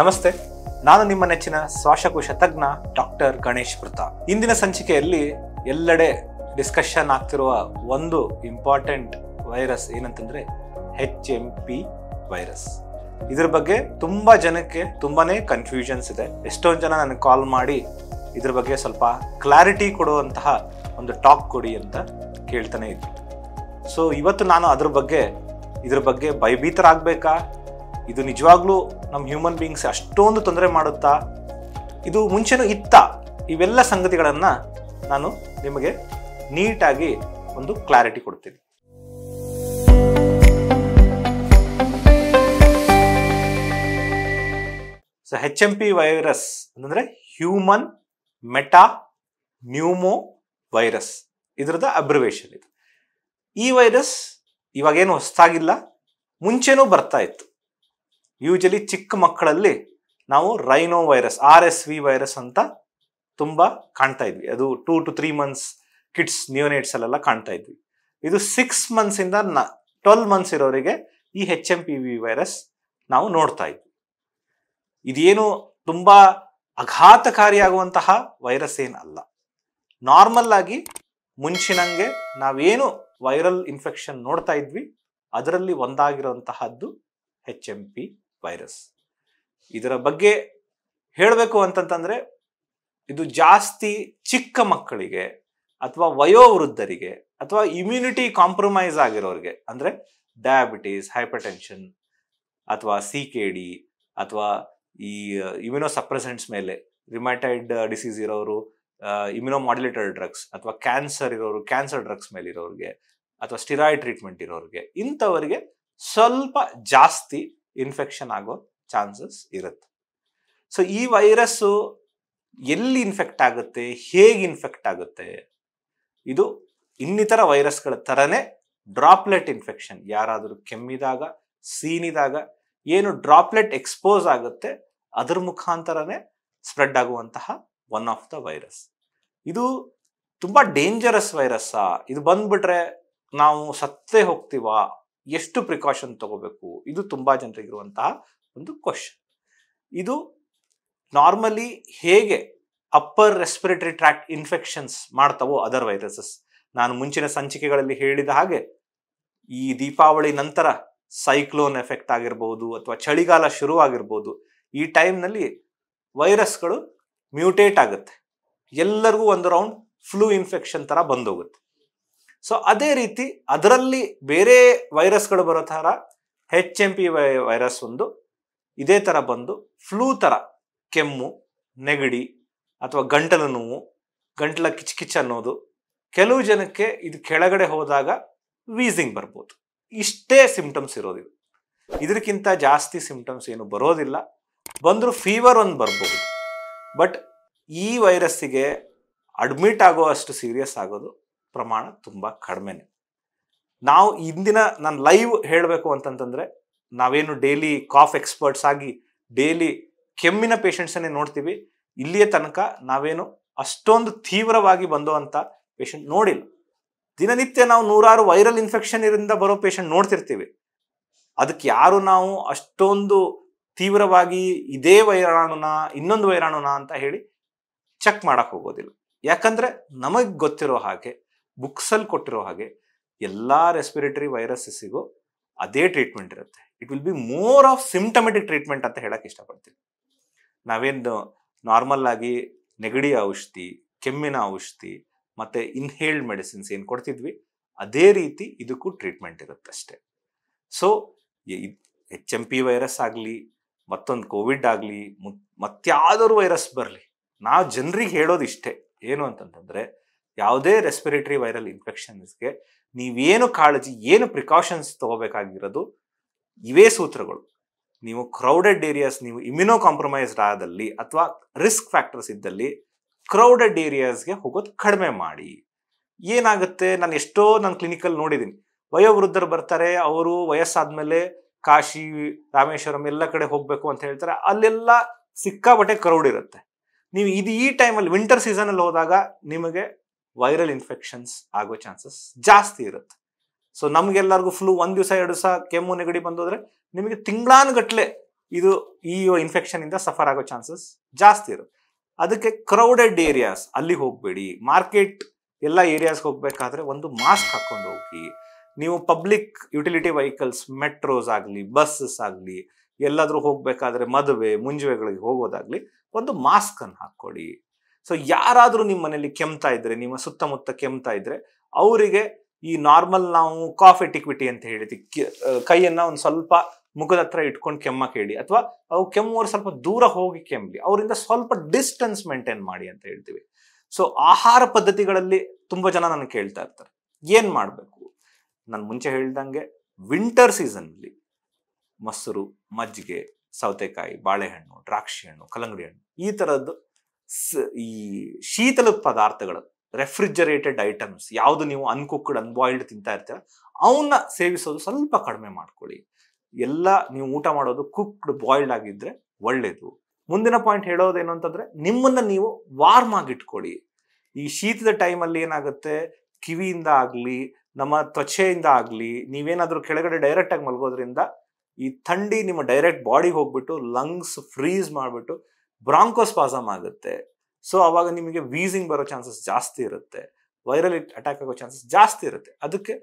ನಮಸ್ತೆ, ನಾನು ನಿಮ್ಮ ನೆಚ್ಚಿನ ಶ್ವಾಸಕೋಶ ತಜ್ಞ ಡಾಕ್ಟರ್ ಗಣೇಶ್ ಪ್ರತಾಪ್. ಇಂದಿನ ಸಂಚಿಕೆಯಲ್ಲಿ ಎಲ್ಲೆಡೆ ಡಿಸ್ಕಷನ್ ಆಗ್ತಿರುವ ಒಂದು ಇಂಪಾರ್ಟೆಂಟ್ ವೈರಸ್ ಏನಂತಂದ್ರೆ HMP ವೈರಸ್. ಇದ್ರ ಬಗ್ಗೆ ತುಂಬಾ ಜನಕ್ಕೆ ತುಂಬಾನೇ ಕನ್ಫ್ಯೂಷನ್ಸ್ ಇದೆ. ಎಷ್ಟೊಂದು ಜನ ನನಗೆ ಕಾಲ್ ಮಾಡಿ ಇದ್ರ ಬಗ್ಗೆ ಸ್ವಲ್ಪ ಕ್ಲಾರಿಟಿ ಕೊಡುವಂತಹ ಒಂದು ಟಾಕ್ ಕೊಡಿ ಅಂತ ಕೇಳ್ತಾನೆ ಇದ್ರು. ಸೊ ಇವತ್ತು ನಾನು ಇದ್ರ ಬಗ್ಗೆ ಭಯಭೀತರಾಗಬೇಕಾ, ಇದು ನಿಜವಾಗ್ಲೂ ನಮ್ಮ ಹ್ಯೂಮನ್ ಬೀಯಿಂಗ್ಸ್ ಅಷ್ಟೊಂದು ತೊಂದರೆ ಮಾಡುತ್ತಾ, ಇದು ಮುಂಚೆನೂ ಇತ್ತ, ಇವೆಲ್ಲ ಸಂಗತಿಗಳನ್ನ ನಾನು ನಿಮಗೆ ನೀಟಾಗಿ ಒಂದು ಕ್ಲಾರಿಟಿ ಕೊಡ್ತೀನಿ. ಸೊ HMP ವೈರಸ್ ಅಂತಂದ್ರೆ ಹ್ಯೂಮನ್ ಮೆಟಾ ನ್ಯೂಮೋ ವೈರಸ್, ಇದ್ರದ ಅಬ್ರಿವೇಷನ್ ಇದು. ಈ ವೈರಸ್ ಇವಾಗೇನು ಹೊಸದಾಗಿಲ್ಲ, ಮುಂಚೆನೂ ಬರ್ತಾ ಇತ್ತು. ಯೂಶಲಿ ಚಿಕ್ಕ ಮಕ್ಕಳಲ್ಲಿ ನಾವು ರೈನೋ ವೈರಸ್, RSV ವೈರಸ್ ಅಂತ ತುಂಬಾ ಕಾಣ್ತಾ ಇದ್ವಿ. ಅದು 2 to 3 months ಕಿಡ್ಸ್ ನಿಯೋನೇಟ್ಸ್ ಅಲ್ಲೆಲ್ಲ ಕಾಣ್ತಾ ಇದ್ವಿ. ಇದು 6 months ಇಂದ 12 months ಇರೋರಿಗೆ ಈ HMPV ವೈರಸ್ ನಾವು ನೋಡ್ತಾ ಇದ್ವಿ. ಇದೇನು ತುಂಬಾ ಆಘಾತಕಾರಿಯಾಗುವಂತಹ ವೈರಸ್ ಏನಲ್ಲ. ನಾರ್ಮಲ್ ಆಗಿ ಮುಂಚಿನಂಗೆ ನಾವೇನು ವೈರಲ್ ಇನ್ಫೆಕ್ಷನ್ ನೋಡ್ತಾ ಇದ್ವಿ ಅದರಲ್ಲಿ ಒಂದಾಗಿರುವಂತಹದ್ದು HMP ವೈರಸ್. ಇದರ ಬಗ್ಗೆ ಹೇಳಬೇಕು ಅಂತಂತಂದ್ರೆ ಇದು ಜಾಸ್ತಿ ಚಿಕ್ಕ ಮಕ್ಕಳಿಗೆ ಅಥವಾ ವಯೋವೃದ್ಧರಿಗೆ ಅಥವಾ ಇಮ್ಯುನಿಟಿ ಕಾಂಪ್ರಮೈಸ್ ಆಗಿರೋರಿಗೆ, ಅಂದ್ರೆ ಡಯಾಬಿಟೀಸ್, ಹೈಪರ್ಟೆನ್ಷನ್ ಅಥವಾ CKD ಅಥವಾ ಈ ಇಮ್ಯುನೋಸಪ್ರೆಸೆಂಟ್ಸ್ ಮೇಲೆ, ರಿಮ್ಯಾಟೈಡ್ ಡಿಸೀಸ್ ಇರೋರು ಇಮ್ಯುನೋಮಾಡ್ಯುಲೇಟೆಡ್ ಡ್ರಗ್ಸ್, ಅಥವಾ ಕ್ಯಾನ್ಸರ್ ಇರೋರು ಕ್ಯಾನ್ಸರ್ ಡ್ರಗ್ಸ್ ಮೇಲೆ ಇರೋರಿಗೆ, ಅಥವಾ ಸ್ಟಿರಾಯ್ಡ್ ಟ್ರೀಟ್ಮೆಂಟ್ ಇರೋರಿಗೆ, ಇಂಥವರಿಗೆ ಸ್ವಲ್ಪ ಜಾಸ್ತಿ ಇನ್ಫೆಕ್ಷನ್ ಆಗೋ ಚಾನ್ಸಸ್ ಇರುತ್ತೆ. ಸೊ ಈ ವೈರಸ್ಸು ಎಲ್ಲಿ ಇನ್ಫೆಕ್ಟ್ ಆಗುತ್ತೆ, ಹೇಗೆ ಇನ್ಫೆಕ್ಟ್ ಆಗುತ್ತೆ, ಇದು ಇನ್ನಿತರ ವೈರಸ್ಗಳ ತರನೇ ಡ್ರಾಪ್ಲೆಟ್ ಇನ್ಫೆಕ್ಷನ್. ಯಾರಾದರೂ ಕೆಮ್ಮಿದಾಗ, ಸೀನಿದಾಗ ಏನು ಡ್ರಾಪ್ಲೆಟ್ ಎಕ್ಸ್ಪೋಸ್ ಆಗುತ್ತೆ ಅದ್ರ ಮುಖಾಂತರನೇ ಸ್ಪ್ರೆಡ್ ಆಗುವಂತಹ ಒನ್ ಆಫ್ ದ ವೈರಸ್. ಇದು ತುಂಬಾ ಡೇಂಜರಸ್ ವೈರಸ್ಸಾ, ಇದು ಬಂದ್ಬಿಟ್ರೆ ನಾವು ಸತ್ತೇ ಹೋಗ್ತೀವಾ, ಎಷ್ಟು ಪ್ರಿಕಾಷನ್ ತಗೋಬೇಕು, ಇದು ತುಂಬಾ ಜನರಿಗಿರುವಂತಹ ಒಂದು ಕ್ವಶನ್. ಇದು ನಾರ್ಮಲಿ ಹೇಗೆ ಅಪ್ಪರ್ ರೆಸ್ಪಿರೇಟರಿ ಟ್ರ್ಯಾಕ್ಟ್ ಇನ್ಫೆಕ್ಷನ್ಸ್ ಮಾಡ್ತಾವೋ ಅದರ್ ವೈರಸಸ್, ನಾನು ಮುಂಚಿನ ಸಂಚಿಕೆಗಳಲ್ಲಿ ಹೇಳಿದ ಹಾಗೆ ಈ ದೀಪಾವಳಿ ನಂತರ ಸೈಕ್ಲೋನ್ ಎಫೆಕ್ಟ್ ಆಗಿರ್ಬೋದು ಅಥವಾ ಚಳಿಗಾಲ ಶುರು ಆಗಿರ್ಬೋದು, ಈ ಟೈಮ್ನಲ್ಲಿ ವೈರಸ್ಗಳು ಮ್ಯೂಟೇಟ್ ಆಗುತ್ತೆ, ಎಲ್ಲರಿಗೂ ಒಂದು ರೌಂಡ್ ಫ್ಲೂ ಇನ್ಫೆಕ್ಷನ್ ತರ ಬಂದೋಗುತ್ತೆ. ಸೊ ಅದೇ ರೀತಿ ಅದರಲ್ಲಿ ಬೇರೆ ವೈರಸ್ಗಳು ಬರೋ ತರ HMP ವೈರಸ್ ಒಂದು ಇದೇ ತರ ಬಂದು ಫ್ಲೂ ತರ ಕೆಮ್ಮು, ನೆಗಡಿ ಅಥವಾ ಗಂಟಲು ನೋವು, ಗಂಟಲ ಕಿಚ್ ಅನ್ನೋದು, ಕೆಲವು ಜನಕ್ಕೆ ಇದು ಕೆಳಗಡೆ ಹೋದಾಗ ವೀಸಿಂಗ್ ಬರ್ಬೋದು. ಇಷ್ಟೇ ಸಿಂಪ್ಟಮ್ಸ್ ಇರೋದಿಲ್ಲ, ಇದಕ್ಕಿಂತ ಜಾಸ್ತಿ ಸಿಂಪ್ಟಮ್ಸ್ ಏನು ಬರೋದಿಲ್ಲ. ಬಂದರೂ ಫೀವರ್ ಒಂದು ಬರ್ಬೋದು. ಬಟ್ ಈ ವೈರಸ್ಸಿಗೆ ಅಡ್ಮಿಟ್ ಆಗೋ ಅಷ್ಟು ಸೀರಿಯಸ್ ಆಗೋದು ಪ್ರಮಾಣ ತುಂಬಾ ಕಡಿಮೆನೆ. ನಾವು ನಾನು ಲೈವ್ ಹೇಳಬೇಕು ಅಂತಂತಂದ್ರೆ, ನಾವೇನು ಡೈಲಿ ಕಾಫ್ ಎಕ್ಸ್ಪರ್ಟ್ಸ್ ಆಗಿ ಡೈಲಿ ಕೆಮ್ಮಿನ ಪೇಷಂಟ್ಸನ್ನೇ ನೋಡ್ತೀವಿ, ಇಲ್ಲಿಯ ತನಕ ನಾವೇನು ಅಷ್ಟೊಂದು ತೀವ್ರವಾಗಿ ಬಂದುವಂತ ಪೇಷಂಟ್ ನೋಡಿಲ್ಲ. ದಿನನಿತ್ಯ ನಾವು ನೂರಾರು ವೈರಲ್ ಇನ್ಫೆಕ್ಷನ್ ಇಂದ ಬರೋ ಪೇಷಂಟ್ ನೋಡ್ತಿರ್ತೀವಿ. ಅದಕ್ಕೆ ಯಾರು ನಾವು ಅಷ್ಟೊಂದು ತೀವ್ರವಾಗಿ ಇದೇ ವೈರಾಣುನ ಇನ್ನೊಂದು ವೈರಾಣುನ ಅಂತ ಹೇಳಿ ಚೆಕ್ ಮಾಡಕ್ ಹೋಗೋದಿಲ್ಲ. ಯಾಕಂದ್ರೆ ನಮಗ್ ಗೊತ್ತಿರೋ ಹಾಗೆ, ಬುಕ್ಸಲ್ಲಿ ಕೊಟ್ಟಿರೋ ಹಾಗೆ ಎಲ್ಲಾ ರೆಸ್ಪಿರೇಟರಿ ವೈರಸ್ಸಿಗೂ ಅದೇ ಟ್ರೀಟ್ಮೆಂಟ್ ಇರುತ್ತೆ. It will be more of symptomatic treatment ಅಂತ ಹೇಳಕ್ ಇಷ್ಟಪಡ್ತೀನಿ. ನಾವೇನು ನಾರ್ಮಲ್ ಆಗಿ ನೆಗಡಿ ಔಷಧಿ, ಕೆಮ್ಮಿನ ಔಷಧಿ ಮತ್ತೆ ಇನ್ಹೇಲ್ಡ್ ಮೆಡಿಸಿನ್ಸ್ ಏನ್ ಕೊಡ್ತಿದ್ವಿ ಅದೇ ರೀತಿ ಇದಕ್ಕೂ ಟ್ರೀಟ್ಮೆಂಟ್ ಇರುತ್ತೆ ಅಷ್ಟೇ. ಸೊ HMP ವೈರಸ್ ಆಗಲಿ, ಮತ್ತೊಂದು ಕೋವಿಡ್ ಆಗಲಿ, ಮತ್ಯಾವ್ದಾದ್ರು ವೈರಸ್ ಬರಲಿ, ನಾವು ಜನರಿಗೆ ಹೇಳೋದು ಇಷ್ಟೇ, ಏನು ಅಂತಂತಂದ್ರೆ ಯಾವುದೇ ರೆಸ್ಪಿರೇಟರಿ ವೈರಲ್ ಇನ್ಫೆಕ್ಷನ್ಸ್ಗೆ ನೀವೇನು ಕಾಳಜಿ, ಏನು ಪ್ರಿಕಾಷನ್ಸ್ ತಗೋಬೇಕಾಗಿರೋದು ಇವೇ ಸೂತ್ರಗಳು. ನೀವು ಕ್ರೌಡೆಡ್ ಏರಿಯಾಸ್, ನೀವು ಇಮ್ಯುನೋ ಕಾಂಪ್ರಮೈಸ್ಡ್ ಆದಲ್ಲಿ ಅಥವಾ ರಿಸ್ಕ್ ಫ್ಯಾಕ್ಟರ್ಸ್ ಇದ್ದಲ್ಲಿ ಕ್ರೌಡೆಡ್ ಏರಿಯಾಸ್ಗೆ ಹೋಗೋದು ಕಡಿಮೆ ಮಾಡಿ. ಏನಾಗುತ್ತೆ, ನಾನು ಕ್ಲಿನಿಕಲ್ ನೋಡಿದ್ದೀನಿ, ವಯೋವೃದ್ಧರು ಬರ್ತಾರೆ, ಅವರು ವಯಸ್ಸಾದ್ಮೇಲೆ ಕಾಶಿ, ರಾಮೇಶ್ವರಂ ಎಲ್ಲ ಕಡೆ ಹೋಗ್ಬೇಕು ಅಂತ ಹೇಳ್ತಾರೆ, ಅಲ್ಲೆಲ್ಲ ಸಿಕ್ಕಾಪಟ್ಟೆ ಕ್ರೌಡ್ ಇರುತ್ತೆ. ನೀವು ಈ ಟೈಮಲ್ಲಿ ವಿಂಟರ್ ಸೀಸನ್ ಅಲ್ಲಿ ಹೋದಾಗ ನಿಮಗೆ ವೈರಲ್ ಇನ್ಫೆಕ್ಷನ್ಸ್ ಆಗೋ ಚಾನ್ಸಸ್ ಜಾಸ್ತಿ ಇರುತ್ತೆ. ಸೊ ನಮ್ಗೆಲ್ಲರಿಗೂ ಫ್ಲೂ 1 ದಿವಸ 2 ದಿವಸ ಕೆಮ್ಮು ನೆಗಡಿ ಬಂದೋದ್ರೆ ನಿಮಗೆ ತಿಂಗಳಾನುಗಟ್ಲೆ ಇದು ಈ ಇನ್ಫೆಕ್ಷನ್ ಇಂದ ಸಫರ್ ಆಗೋ ಚಾನ್ಸಸ್ ಜಾಸ್ತಿ ಇರುತ್ತೆ. ಅದಕ್ಕೆ ಕ್ರೌಡೆಡ್ ಏರಿಯಾಸ್ ಅಲ್ಲಿ ಹೋಗಬೇಡಿ. ಮಾರ್ಕೆಟ್ ಎಲ್ಲ ಏರಿಯಾಸ್ಗೆ ಹೋಗ್ಬೇಕಾದ್ರೆ ಒಂದು ಮಾಸ್ಕ್ ಹಾಕೊಂಡು ಹೋಗಿ. ನೀವು ಪಬ್ಲಿಕ್ ಯುಟಿಲಿಟಿ ವೆಹಿಕಲ್ಸ್, ಮೆಟ್ರೋಸ್ ಆಗಲಿ, ಬಸ್ಸಸ್ ಆಗಲಿ, ಎಲ್ಲಾದ್ರೂ ಹೋಗ್ಬೇಕಾದ್ರೆ ಮದುವೆ ಮುಂಜುವೆಗಳಿಗೆ ಹೋಗೋದಾಗ್ಲಿ ಒಂದು ಮಾಸ್ಕ್ ಅನ್ನು ಹಾಕೊಳ್ಳಿ. ಸೊ ಯಾರಾದ್ರೂ ನಿಮ್ಮ ಮನೇಲಿ ಕೆಮ್ತಾ ಇದ್ರೆ, ನಿಮ್ಮ ಸುತ್ತಮುತ್ತ ಕೆಮ್ತಾ ಇದ್ರೆ, ಅವರಿಗೆ ಈ ನಾರ್ಮಲ್ ನಾವು ಕಾಫ್ ಎಟಿಕ್ವಿಟಿ ಅಂತ ಹೇಳ್ತೀವಿ, ಕೈಯನ್ನ ಒಂದು ಸ್ವಲ್ಪ ಮುಖದ ಹತ್ರ ಇಟ್ಕೊಂಡು ಕೆಮ್ಮಕ್ಕೆ ಹೇಳಿ, ಅಥವಾ ಅವು ಕೆಮ್ಮುವರು ಸ್ವಲ್ಪ ದೂರ ಹೋಗಿ ಕೆಮ್ಮಲಿ, ಅವರಿಂದ ಸ್ವಲ್ಪ ಡಿಸ್ಟೆನ್ಸ್ ಮೇಂಟೈನ್ ಮಾಡಿ ಅಂತ ಹೇಳ್ತೀವಿ. ಸೊ ಆಹಾರ ಪದ್ಧತಿಗಳಲ್ಲಿ ತುಂಬಾ ಜನ ನನಗೆ ಕೇಳ್ತಾ ಇರ್ತಾರೆ, ಏನ್ ಮಾಡ್ಬೇಕು? ನಾನು ಮುಂಚೆ ಹೇಳ್ದಂಗೆ ವಿಂಟರ್ ಸೀಸನ್ ಅಲ್ಲಿ ಮೊಸರು, ಮಜ್ಜಿಗೆ, ಸೌತೆಕಾಯಿ, ಬಾಳೆಹಣ್ಣು, ದ್ರಾಕ್ಷಿ ಹಣ್ಣು, ಕಲ್ಲಂಗಡಿ ಹಣ್ಣು, ಈ ತರದ್ದು ಈ ಶೀತಲ ಪದಾರ್ಥಗಳು, ರೆಫ್ರಿಜರೇಟೆಡ್ ಐಟಮ್ಸ್ ಯಾವುದು ನೀವು ಅನ್ಕುಕ್ಡ್ ಅನ್ಬಾಯ್ಲ್ಡ್ ತಿಂತಾ ಇರ್ತೀರ, ಅವನ್ನ ಸೇವಿಸೋದು ಸ್ವಲ್ಪ ಕಡಿಮೆ ಮಾಡ್ಕೊಳ್ಳಿ. ಎಲ್ಲ ನೀವು ಊಟ ಮಾಡೋದು ಕುಕ್ಡ್ ಬಾಯ್ಲ್ಡ್ ಆಗಿದ್ರೆ ಒಳ್ಳೇದು. ಮುಂದಿನ ಪಾಯಿಂಟ್ ಹೇಳೋದೇನು ಅಂತಂದ್ರೆ, ನಿಮ್ಮನ್ನ ನೀವು ವಾರ್ಮ್ ಆಗಿಟ್ಕೊಳ್ಳಿ. ಈ ಶೀತದ ಟೈಮಲ್ಲಿ ಏನಾಗುತ್ತೆ, ಕಿವಿಯಿಂದ ಆಗ್ಲಿ, ನಮ್ಮ ತ್ವಚೆಯಿಂದ ಆಗ್ಲಿ, ನೀವೇನಾದ್ರೂ ಕೆಳಗಡೆ ಡೈರೆಕ್ಟ್ ಆಗಿ ಮಲ್ಗೋದ್ರಿಂದ ಈ ಥಂಡಿ ನಿಮ್ಮ ಡೈರೆಕ್ಟ್ ಬಾಡಿಗೆ ಹೋಗ್ಬಿಟ್ಟು ಲಂಗ್ಸ್ ಫ್ರೀಸ್ ಮಾಡಿಬಿಟ್ಟು ಬ್ರಾಂಕೋಸ್ಪಾಸಮ್ ಆಗುತ್ತೆ. ಸೊ ಅವಾಗ ನಿಮಗೆ ವೀಸಿಂಗ್ ಬರೋ ಚಾನ್ಸಸ್ ಜಾಸ್ತಿ ಇರುತ್ತೆ, ವೈರಲ್ ಅಟ್ಯಾಕ್ ಆಗೋ ಚಾನ್ಸಸ್ ಜಾಸ್ತಿ ಇರುತ್ತೆ. ಅದಕ್ಕೆ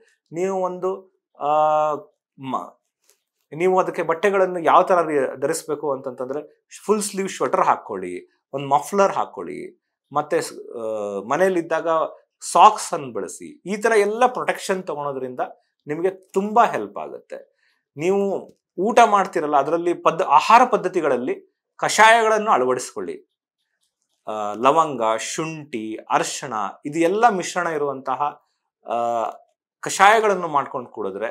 ನೀವು ಅದಕ್ಕೆ ಬಟ್ಟೆಗಳನ್ನು ಯಾವ ತರ ಧರಿಸ್ಬೇಕು ಅಂತಂತಂದ್ರೆ, ಫುಲ್ ಸ್ಲೀವ್ ಸ್ವೆಟರ್ ಹಾಕೊಳ್ಳಿ, ಒಂದು ಮಫ್ಲರ್ ಹಾಕೊಳ್ಳಿ, ಮತ್ತೆ ಮನೆಯಲ್ಲಿದ್ದಾಗ ಸಾಕ್ಸ್ ಅನ್ನು ಬಳಸಿ. ಈ ತರ ಎಲ್ಲ ಪ್ರೊಟೆಕ್ಷನ್ ತಗೊಳೋದ್ರಿಂದ ನಿಮಗೆ ತುಂಬಾ ಹೆಲ್ಪ್ ಆಗುತ್ತೆ. ನೀವು ಊಟ ಮಾಡ್ತಿರಲ್ಲ, ಅದರಲ್ಲಿ ಆಹಾರ ಪದ್ಧತಿಗಳಲ್ಲಿ ಕಷಾಯಗಳನ್ನು ಅಳವಡಿಸ್ಕೊಳ್ಳಿ. ಲವಂಗ, ಶುಂಠಿ, ಅರ್ಶಿಣ, ಇದು ಎಲ್ಲ ಮಿಶ್ರಣ ಇರುವಂತಹ ಕಷಾಯಗಳನ್ನು ಮಾಡ್ಕೊಂಡು ಕುಡಿದ್ರೆ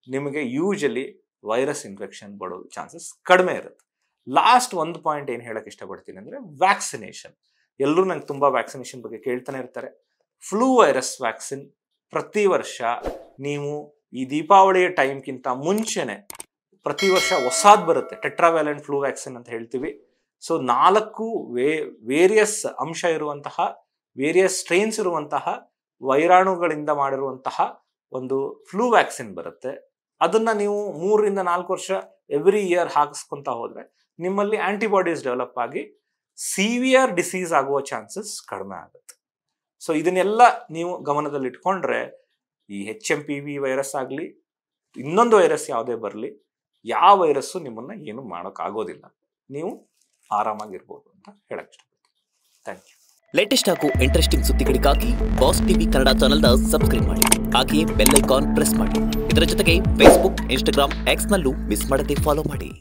ನಿಮಗೆ ಯೂಶಲಿ ವೈರಸ್ ಇನ್ಫೆಕ್ಷನ್ ಬರೋ ಚಾನ್ಸಸ್ ಕಡಿಮೆ ಇರುತ್ತೆ. ಲಾಸ್ಟ್ ಒಂದು ಪಾಯಿಂಟ್ ಏನು ಹೇಳಕ್ ಇಷ್ಟಪಡ್ತೀನಿ ಅಂದ್ರೆ, ವ್ಯಾಕ್ಸಿನೇಷನ್. ಎಲ್ಲರೂ ನಂಗೆ ತುಂಬಾ ವ್ಯಾಕ್ಸಿನೇಷನ್ ಬಗ್ಗೆ ಕೇಳ್ತಾನೆ ಇರ್ತಾರೆ. ಫ್ಲೂ ವೈರಸ್ ವ್ಯಾಕ್ಸಿನ್ ಪ್ರತಿ ವರ್ಷ ನೀವು ಈ ದೀಪಾವಳಿಯ ಟೈಮ್ಗಿಂತ ಮುಂಚೆನೆ ಪ್ರತಿ ವರ್ಷ ಹೊಸಾದ್ ಬರುತ್ತೆ. ಟೆಟ್ರಾವ್ಯಾಲೆಂಟ್ ಫ್ಲೂ ವ್ಯಾಕ್ಸಿನ್ ಅಂತ ಹೇಳ್ತೀವಿ. ಸೊ 4 ವೇರಿಯಸ್ ಅಂಶ ಇರುವಂತಹ, ವೇರಿಯಸ್ ಸ್ಟ್ರೈನ್ಸ್ ಇರುವಂತಹ ವೈರಾಣುಗಳಿಂದ ಮಾಡಿರುವಂತಹ ಒಂದು ಫ್ಲೂ ವ್ಯಾಕ್ಸಿನ್ ಬರುತ್ತೆ. ಅದನ್ನ ನೀವು 3 ರಿಂದ 4 ವರ್ಷ ಎವ್ರಿ ಇಯರ್ ಹಾಕಿಸ್ಕೊಂತ ಹೋದ್ರೆ ನಿಮ್ಮಲ್ಲಿ ಆಂಟಿಬಾಡೀಸ್ ಡೆವಲಪ್ ಆಗಿ ಸಿವಿಯರ್ ಡಿಸೀಸ್ ಆಗುವ ಚಾನ್ಸಸ್ ಕಡಿಮೆ ಆಗುತ್ತೆ. ಸೊ ಇದನ್ನೆಲ್ಲ ನೀವು ಗಮನದಲ್ಲಿ ಇಟ್ಕೊಂಡ್ರೆ ಈ HMPV ವೈರಸ್ ಆಗಲಿ, ಇನ್ನೊಂದು ವೈರಸ್ ಯಾವುದೇ ಬರಲಿ, ಯಾವ ವೈರಸ್ಸು ನಿಮ್ಮನ್ನ ಏನು ಮಾಡೋಕ್ಕಾಗೋದಿಲ್ಲ. ನೀವು ಆರಾಮಾಗಿರ್ಬೋದು ಅಂತ ಹೇಳಕ್ ಇಷ್ಟಪಡ್ತೀನಿ. Thank you. ಲೇಟೆಸ್ಟ್ ಹಾಗೂ ಇಂಟ್ರೆಸ್ಟಿಂಗ್ ಸುದ್ದಿಗಳಿಗಾಗಿ ಬಾಸ್ ಟಿವಿ ಕನ್ನಡ ಚಾನೆಲ್ನ ಸಬ್ಸ್ಕ್ರೈಬ್ ಮಾಡಿ. ಹಾಗೆಯೇ ಬೆಲ್ ಐಕಾನ್ ಪ್ರೆಸ್ ಮಾಡಿ. ಇದರ ಜೊತೆಗೆ ಫೇಸ್ಬುಕ್, ಇನ್ಸ್ಟಾಗ್ರಾಮ್, ಎಕ್ಸ್ ನಲ್ಲೂ ಮಿಸ್ ಮಾಡದೆ ಫಾಲೋ ಮಾಡಿ.